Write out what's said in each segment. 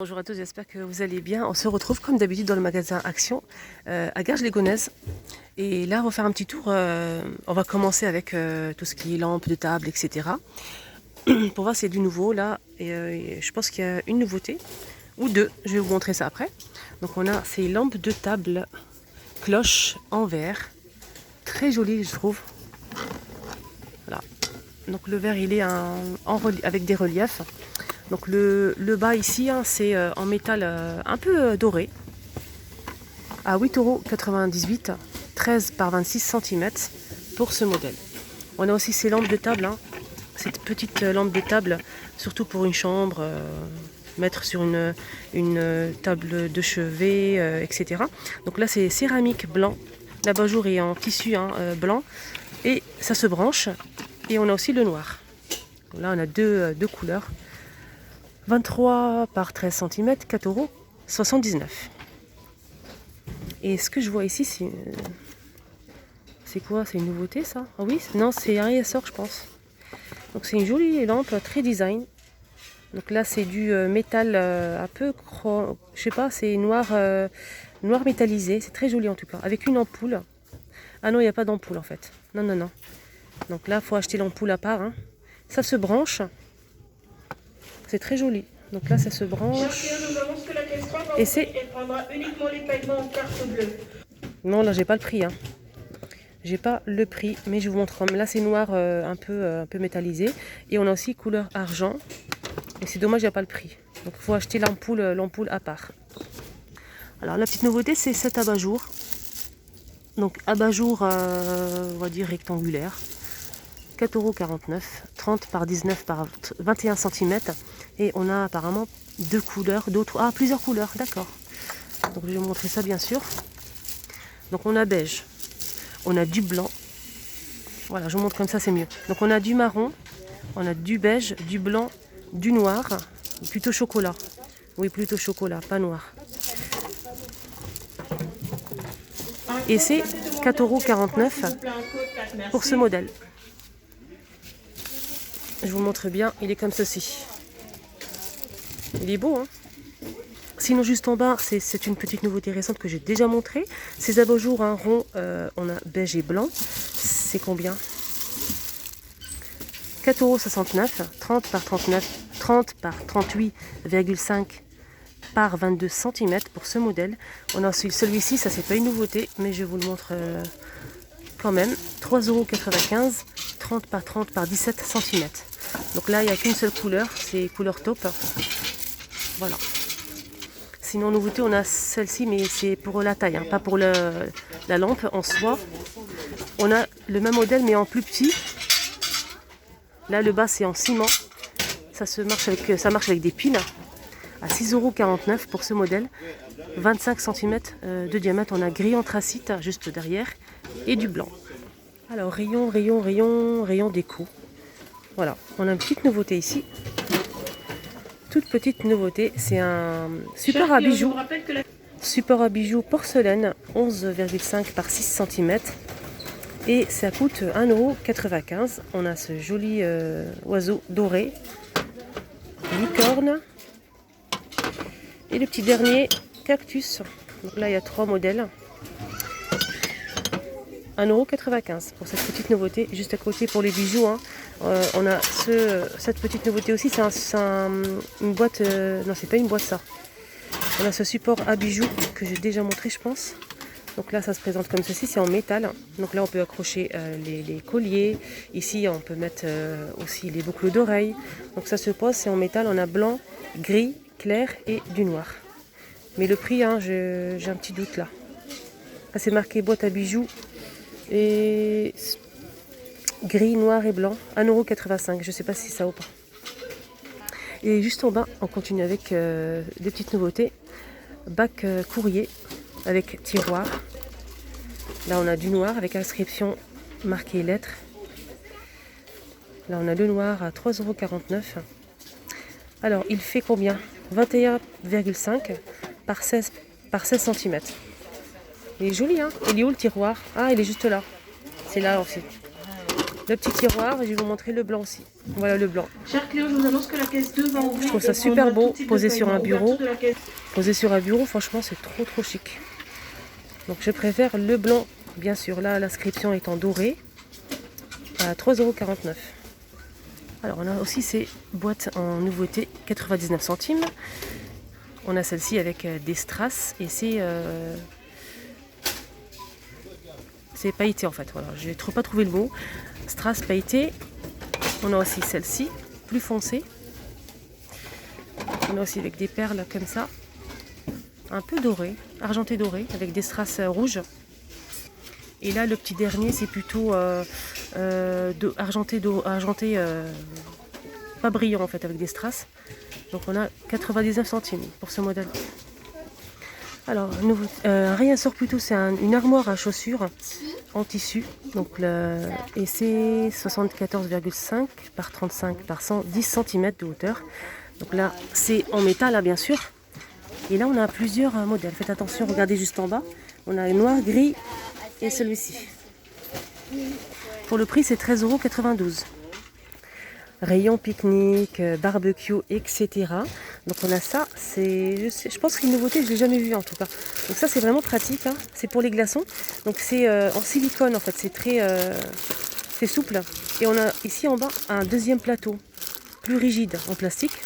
Bonjour à tous, j'espère que vous allez bien. On se retrouve comme d'habitude dans le magasin Action à Garges-les-Gonesse. Et là, on va faire un petit tour. On va commencer avec tout ce qui est lampes de table, etc. Pour voir s'il y a du nouveau là. Et je pense qu'il y a une nouveauté ou deux. Je vais vous montrer ça après. Donc on a ces lampes de table cloche en verre. Très jolies, je trouve. Voilà. Donc le verre, il est avec des reliefs. Donc le bas ici, hein, c'est en métal un peu doré, à 8,98 €, 13 par 26 cm pour ce modèle. On a aussi ces lampes de table, hein, cette petite lampe de table, surtout pour une chambre, mettre sur une table de chevet, etc. Donc là c'est céramique blanc, l'abat-jour est en tissu blanc, et ça se branche, et on a aussi le noir. Là on a deux couleurs. 23 par 13 cm, 4,79 €. Et ce que je vois ici, c'est quoi? C'est une nouveauté ça? Ah oui? Non, c'est un essor, je pense. Donc c'est une jolie lampe, très design. Donc là c'est du métal un peu, je sais pas, c'est noir, noir métallisé. C'est très joli en tout cas, avec une ampoule. Ah non, il n'y a pas d'ampoule en fait. Non, non, non. Donc là, il faut acheter l'ampoule à part, hein. Ça se branche. C'est très joli. Donc là, ça se branche. Et c'est... Non, là, j'ai pas le prix. Hein. J'ai pas le prix, mais je vous montre. Là, c'est noir, un peu métallisé. Et on a aussi couleur argent. Et c'est dommage, il n'y a pas le prix. Donc, il faut acheter l'ampoule à part. Alors, la petite nouveauté, c'est cet abat-jour. Donc, abat-jour, on va dire rectangulaire. 4,49 €, 30 par 19 par 21 cm. Et on a apparemment deux couleurs, plusieurs couleurs, d'accord. Donc je vais vous montrer ça bien sûr. Donc on a beige, on a du blanc. Voilà, je vous montre comme ça, c'est mieux. Donc on a du marron, on a du beige, du blanc, du noir, plutôt chocolat. Oui, plutôt chocolat, pas noir. Et c'est 4,49 € pour ce modèle. Je vous montre bien, il est comme ceci. Il est beau, hein? Sinon, juste en bas, c'est une petite nouveauté récente que j'ai déjà montrée. Ces abat-jours ronds, on a beige et blanc. C'est combien? 4,69 €, 30 par 38,5 par 22 cm pour ce modèle. On a celui-ci, ça c'est pas une nouveauté, mais je vous le montre quand même. 3,95 €, 30 par 17 cm. Donc là, il n'y a qu'une seule couleur, c'est couleur taupe. Voilà. Sinon, nouveauté, on a celle-ci, mais c'est pour la taille, hein, pas pour la lampe en soi. On a le même modèle, mais en plus petit. Là, le bas, c'est en ciment. Ça marche avec des piles. À 6,49 € pour ce modèle. 25 cm de diamètre. On a gris anthracite juste derrière et du blanc. Alors, rayon déco. Voilà, on a une petite nouveauté ici. Toute petite nouveauté, c'est un support à bijoux. Support à bijoux porcelaine, 11,5 par 6 cm. Et ça coûte 1,95 €. On a ce joli oiseau doré, licorne. Et le petit dernier, cactus. Donc là, il y a 3 modèles. 1,95 € pour cette petite nouveauté. Juste à côté pour les bijoux, hein, on a cette petite nouveauté aussi. C'est une boîte. Non, c'est pas une boîte ça. On a ce support à bijoux que j'ai déjà montré, je pense. Donc là, ça se présente comme ceci. C'est en métal. Donc là, on peut accrocher les colliers. Ici, on peut mettre aussi les boucles d'oreilles. Donc ça se pose. C'est en métal. On a blanc, gris, clair et du noir. Mais le prix, hein, j'ai un petit doute là. Là, c'est marqué boîte à bijoux. Et gris, noir et blanc, 1,85 €. Je ne sais pas si ça ou pas. Et juste en bas, on continue avec des petites nouveautés. Bac courrier avec tiroir. Là, on a du noir avec inscription marquée lettres. Là, on a le noir à 3,49 €. Alors, il fait combien? 21,5 par 16 cm. Il est joli, hein? Il est où le tiroir? Ah, il est juste là. C'est là aussi. le petit tiroir et je vais vous montrer le blanc aussi. Voilà le blanc. Chers clients, je vous annonce que la caisse 2 va ouvrir. Je trouve ça super beau, posé sur un bureau. Posé sur un bureau, franchement, c'est trop chic. Donc je préfère le blanc, bien sûr. Là, l'inscription est en doré à 3,49 €. Alors, on a aussi ces boîtes en nouveauté, 99 centimes. On a celle-ci avec des strass et c'est pailleté en fait. Voilà, je n'ai pas trouvé le mot. Strass pailleté. On a aussi celle-ci, plus foncée. On a aussi avec des perles comme ça, un peu doré, argenté doré, avec des strass rouges. Et là, le petit dernier, c'est plutôt argenté, pas brillant en fait, avec des strass. Donc on a 99 centimes pour ce modèle. Alors, un rayonneur plutôt, c'est une armoire à chaussures en tissu. Donc, et c'est 74,5 par 35 par 110 cm de hauteur. Donc là, c'est en métal, là, bien sûr. Et là, on a plusieurs modèles. Faites attention, regardez juste en bas. On a le noir, gris et celui-ci. Pour le prix, c'est 13,92 €. Rayon pique-nique, barbecue, etc. Donc on a ça, je pense qu'une nouveauté, je ne l'ai jamais vue en tout cas. Donc ça c'est vraiment pratique, hein. C'est pour les glaçons. Donc c'est en silicone en fait, c'est souple. Et on a ici en bas un deuxième plateau, plus rigide en plastique.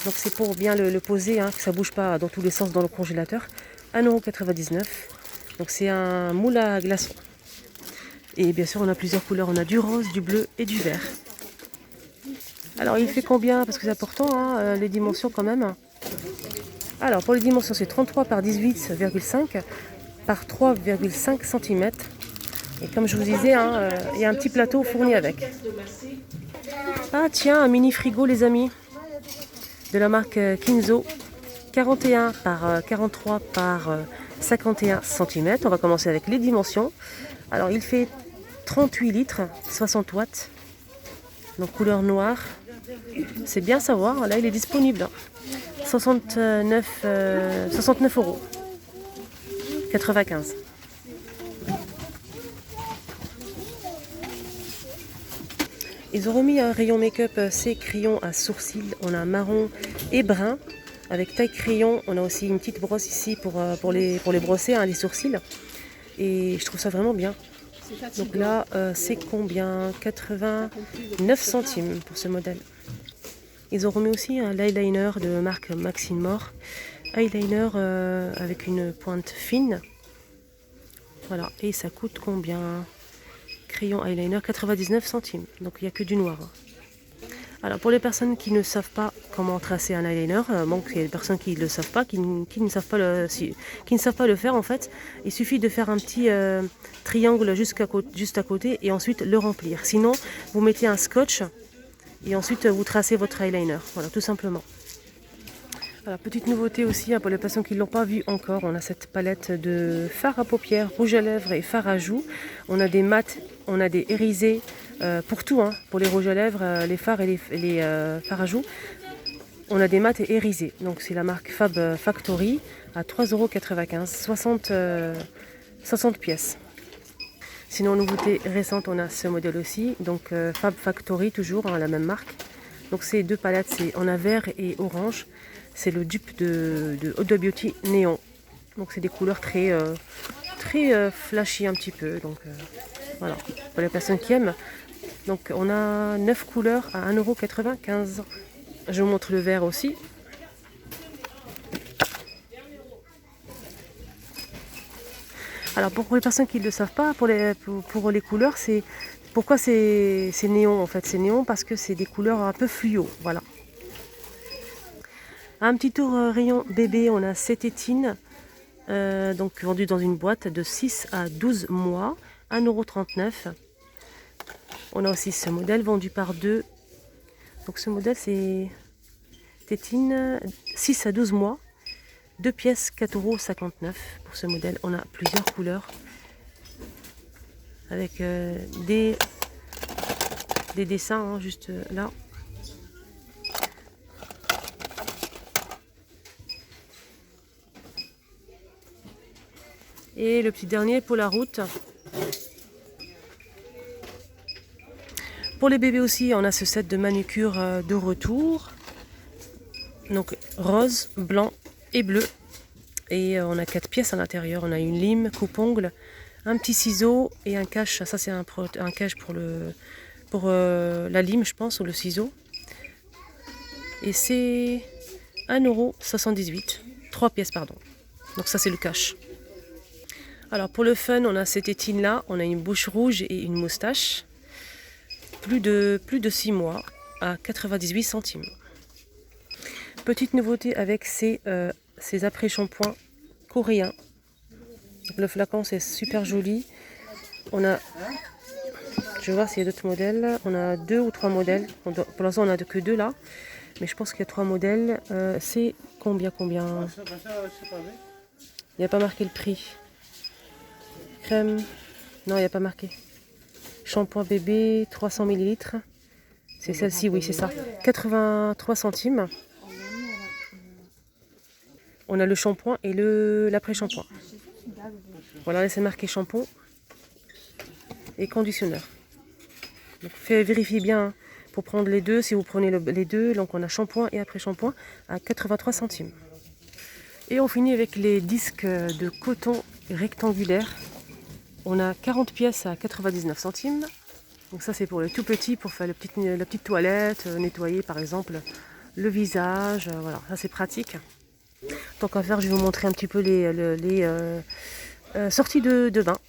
Donc c'est pour bien le poser, hein, que ça ne bouge pas dans tous les sens dans le congélateur. 1,99 €. Donc c'est un moule à glaçons. Et bien sûr on a plusieurs couleurs, on a du rose, du bleu et du vert. Alors il fait combien? Parce que c'est important, hein, les dimensions quand même. Alors pour les dimensions, c'est 33 par 18,5 par 3,5 cm. Et comme je vous disais, hein, il y a un petit plateau fourni avec. Ah tiens, un mini frigo les amis, de la marque Kinzo. 41 par 43 par 51 cm. On va commencer avec les dimensions. Alors il fait 38 litres, 60 watts. Donc couleur noire. C'est bien savoir, là il est disponible. 69 €. 95. Ils ont remis un rayon make-up, ces crayons à sourcils. On a marron et brun. Avec taille crayon, on a aussi une petite brosse ici pour les brosser, hein, les sourcils. Et je trouve ça vraiment bien. Donc là, c'est combien? 89 centimes pour ce modèle. Ils ont remis aussi un eyeliner de marque Maxine Moore. Eyeliner avec une pointe fine. Voilà, et ça coûte combien? Crayon eyeliner, 99 centimes. Donc il n'y a que du noir. Alors pour les personnes qui ne savent pas comment tracer un eyeliner, il y a des personnes qui ne le savent pas, qui ne savent pas le faire en fait. Il suffit de faire un petit triangle juste à côté et ensuite le remplir. Sinon, vous mettez un scotch et ensuite vous tracez votre eyeliner. Voilà, tout simplement. Alors, petite nouveauté aussi, hein, pour les personnes qui ne l'ont pas vu encore, on a cette palette de fard à paupières, rouge à lèvres et fard à joues. On a des mats, on a des irisés, pour tout, hein, pour les rouges à lèvres, les fards et les fards à joues. On a des mats et irisés. Donc c'est la marque Fab Factory à 3,95 €, 60 pièces. Sinon, nouveauté récente, on a ce modèle aussi. Donc Fab Factory, toujours, hein, la même marque. Donc ces deux palettes, c'est en a vert et orange. C'est le dupe de Huda Beauty Néon. Donc c'est des couleurs très flashy un petit peu. Donc voilà, pour les personnes qui aiment. Donc on a 9 couleurs à 1,95 €. Je vous montre le vert aussi. Alors pour les personnes qui ne le savent pas, pour les couleurs, pourquoi c'est néon en fait? C'est néon parce que c'est des couleurs un peu fluo. Voilà. Un petit tour rayon bébé, on a cette étine, donc vendue dans une boîte de 6 à 12 mois, 1,39 €. On a aussi ce modèle vendu par deux. Donc ce modèle c'est tétine 6 à 12 mois, 2 pièces, 4,59 € pour ce modèle. On a plusieurs couleurs avec des dessins, hein, juste là. Et le petit dernier pour la route. pour les bébés aussi, on a ce set de manucure de retour. Donc rose, blanc et bleu. Et on a 4 pièces à l'intérieur. On a une lime, coupe-ongle, un petit ciseau et un cache. Ça c'est un cache pour la lime, je pense, ou le ciseau. Et c'est 1,78 €. 3 pièces, pardon. Donc ça c'est le cache. Alors pour le fun, on a cette étine là. On a une bouche rouge et une moustache. Plus de 6 mois à 98 centimes. Petite nouveauté avec ces après-shampoings coréens. Le flacon c'est super joli. On a, je vais voir s'il y a d'autres modèles. On a 2 ou 3 modèles. Pour l'instant on n'a que 2 là. Mais je pense qu'il y a 3 modèles. C'est combien Il n'y a pas marqué le prix. Crème. Non, il n'y a pas marqué. Shampoing bébé, 300 ml. C'est celle-ci, oui, c'est ça. 83 centimes. On a le shampoing et l'après-shampoing. Voilà, là c'est marqué shampoing et conditionneur. Donc vérifiez bien pour prendre les deux. Si vous prenez les deux, donc on a shampoing et après-shampoing à 83 centimes. Et on finit avec les disques de coton rectangulaire. On a 40 pièces à 99 centimes. Donc ça c'est pour le tout petit, pour faire la petite toilette, nettoyer par exemple le visage. Voilà, ça c'est pratique. Tant qu'à faire, je vais vous montrer un petit peu les sorties de bain.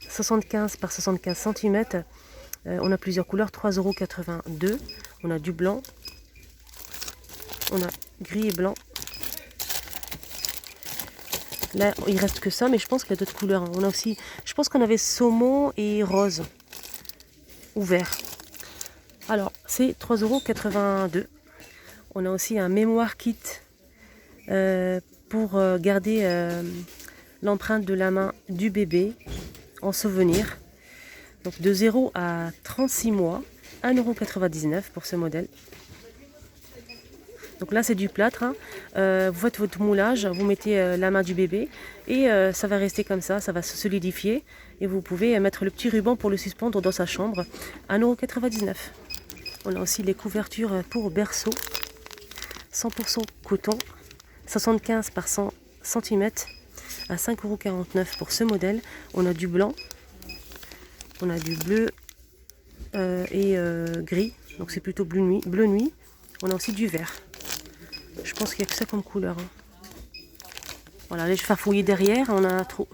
75 par 75 cm. On a plusieurs couleurs, 3,82 €. On a du blanc. On a gris et blanc. Là, il reste que ça, mais je pense qu'il y a d'autres couleurs. On a aussi, je pense qu'on avait saumon et rose. Ou vert. Alors, c'est 3,82 €. On a aussi un mémoire kit pour garder l'empreinte de la main du bébé en souvenir. Donc de 0 à 36 mois, 1,99 € pour ce modèle. Donc là c'est du plâtre, hein. Vous faites votre moulage, vous mettez la main du bébé et ça va rester comme ça va se solidifier. Et vous pouvez mettre le petit ruban pour le suspendre dans sa chambre, 1,99 €. On a aussi les couvertures pour berceau, 100% coton, 75 par 100 cm à 5,49 € pour ce modèle. On a du blanc, on a du bleu et gris, donc c'est plutôt bleu nuit. On a aussi du vert. Je pense qu'il n'y a que ça comme couleur. Hein. Voilà, là je vais fouiller derrière.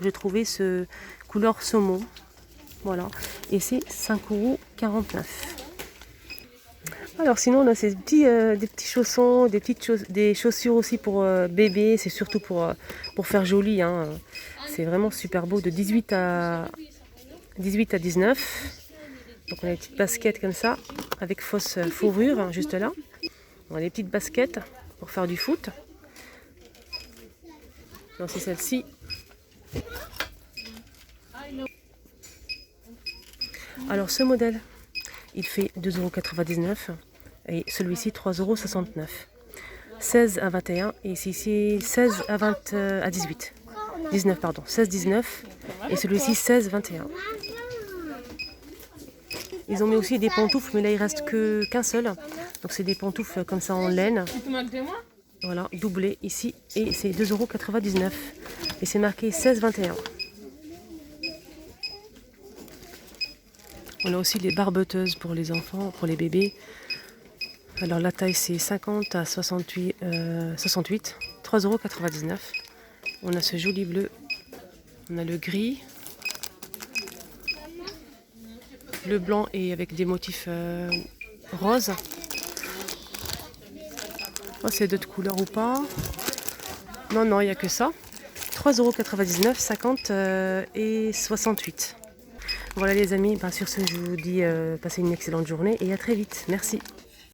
J'ai trouvé ce couleur saumon. Voilà, et c'est 5,49 €. Alors sinon on a des petits chaussons, des chaussures aussi pour bébé. C'est surtout pour faire joli. Hein. C'est vraiment super beau, de 18 à 19. Donc on a des petites baskets comme ça, avec fausse fourrure, hein, juste là. On a des petites baskets pour faire du foot. Donc c'est celle-ci. Alors ce modèle, il fait 2,99 € et celui-ci 3,69 €. 16 à 21 et ici 16 à 18. 19 pardon, 16-19 et celui-ci 16-21. Ils ont mis aussi des pantoufles, mais là il reste qu'un seul. Donc c'est des pantoufles comme ça en laine. Voilà, doublé ici. Et c'est 2,99 €. Et c'est marqué 16-21. On a aussi les barboteuses pour les enfants, pour les bébés. Alors la taille c'est 50 à 68, 3,99 €. On a ce joli bleu. On a le gris. Le blanc et avec des motifs roses. Oh, c'est d'autres couleurs ou pas? Non, il n'y a que ça. 3,99 €, 50 et 68. Voilà les amis, sur ce je vous dis passez une excellente journée et à très vite. Merci.